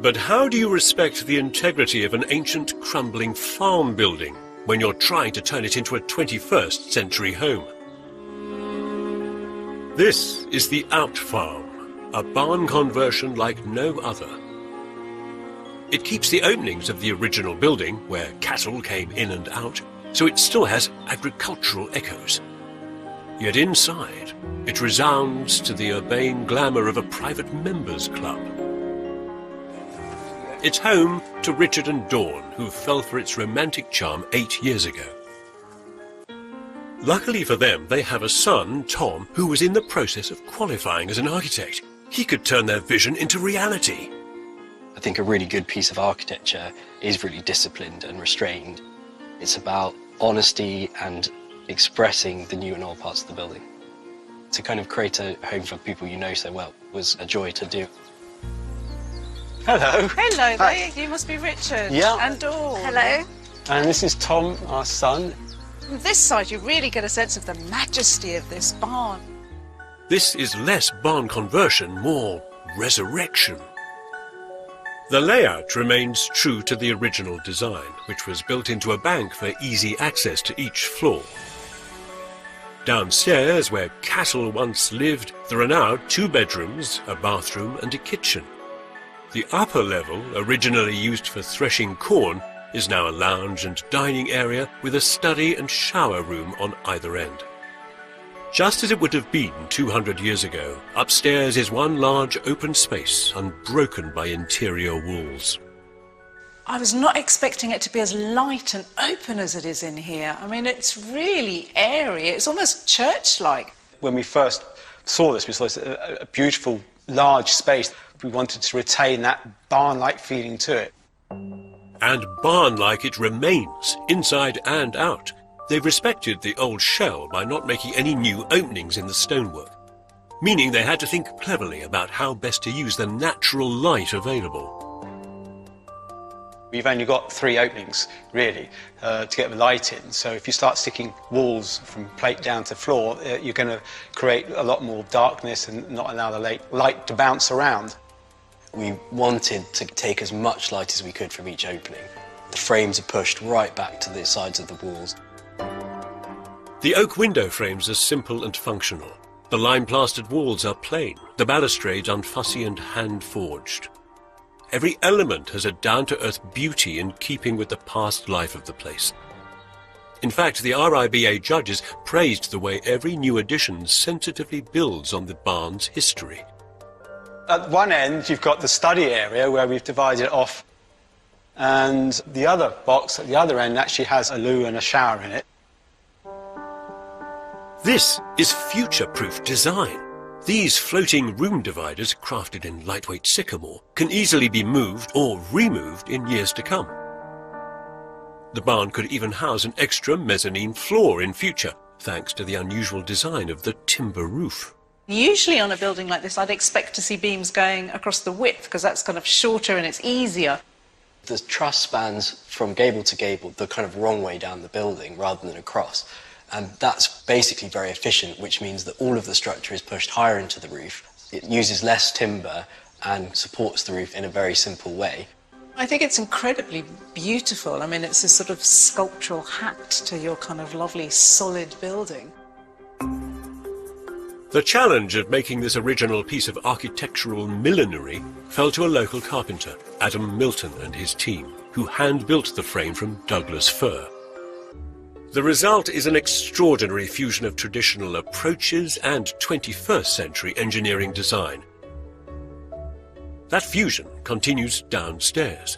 But how do you respect the integrity of an ancient, crumbling farm building when you're trying to turn it into a 21st century home? This is the Outfarm, a barn conversion like no other. It keeps the openings of the original building, where cattle came in and out, so it still has agricultural echoes. Yet inside, it resounds to the urbane glamour of a private members' club. It's home to Richard and Dawn, who fell for its romantic charm 8 years ago. Luckily for them, they have a son, Tom, who was in the process of qualifying as an architect. He could turn their vision into reality. I think a really good piece of architecture is really disciplined and restrained. It's about honesty and expressing the new and old parts of the building. To kind of create a home for people you know so well was a joy to do. Hello. Hello there, you must be Richard. Yeah. And Dawn. Hello. And this is Tom, our son. From this side, you really get a sense of the majesty of this barn. This is less barn conversion, more resurrection. The layout remains true to the original design, which was built into a bank for easy access to each floor. Downstairs, where cattle once lived, there are now 2 bedrooms, a bathroom and a kitchen. The upper level, originally used for threshing corn, is now a lounge and dining area with a study and shower room on either end. Just as it would have been 200 years ago, upstairs is one large open space, unbroken by interior walls. I was not expecting it to be as light and open as it is in here. I mean, it's really airy. It's almost church-like. When we first saw this, we saw a beautiful, large space. We wanted to retain that barn-like feeling to it. And barn-like it remains, inside and out. They've respected the old shell by not making any new openings in the stonework, meaning they had to think cleverly about how best to use the natural light available. We've only got 3 openings, really, to get the light in. So if you start sticking walls from plate down to floor, you're going to create a lot more darkness and not allow the light to bounce around. We wanted to take as much light as we could from each opening. The frames are pushed right back to the sides of the walls. The oak window frames are simple and functional. The lime-plastered walls are plain, the balustrades unfussy and hand-forged. Every element has a down-to-earth beauty in keeping with the past life of the place. In fact, the RIBA judges praised the way every new addition sensitively builds on the barn's history. At one end, you've got the study area where we've divided it off, and the other box at the other end actually has a loo and a shower in it. This is future-proof design. These floating room dividers, crafted in lightweight sycamore, can easily be moved or removed in years to come. The barn could even house an extra mezzanine floor in future, thanks to the unusual design of the timber roof. Usually on a building like this, I'd expect to see beams going across the width, because that's kind of shorter and it's easier. The truss spans from gable to gable the kind of wrong way down the building rather than across. And that's basically very efficient, which means that all of the structure is pushed higher into the roof. It uses less timber and supports the roof in a very simple way. I think it's incredibly beautiful. I mean, it's a sort of sculptural hat to your kind of lovely solid building. The challenge of making this original piece of architectural millinery fell to a local carpenter, Adam Milton, and his team, who hand-built the frame from Douglas fir. The result is an extraordinary fusion of traditional approaches and 21st century engineering design. That fusion continues downstairs.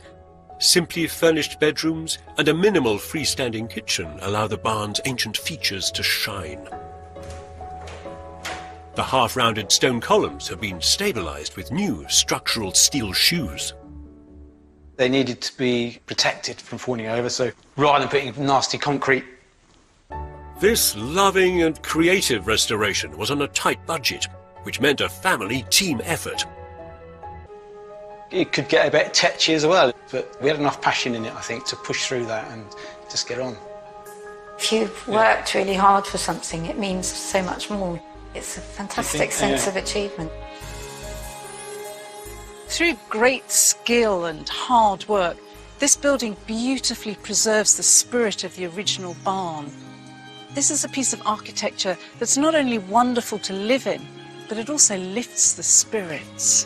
Simply furnished bedrooms and a minimal freestanding kitchen allow the barn's ancient features to shine. The half-rounded stone columns have been stabilized with new structural steel shoes. They needed to be protected from falling over, so rather than putting nasty concrete. This loving and creative restoration was on a tight budget, which meant a family team effort. It could get a bit tetchy as well, but we had enough passion in it, I think, to push through that and just get on. If you've worked really hard for something, it means so much more. It's a fantastic sense of achievement. Through great skill and hard work, this building beautifully preserves the spirit of the original barn. This is a piece of architecture that's not only wonderful to live in, but it also lifts the spirits.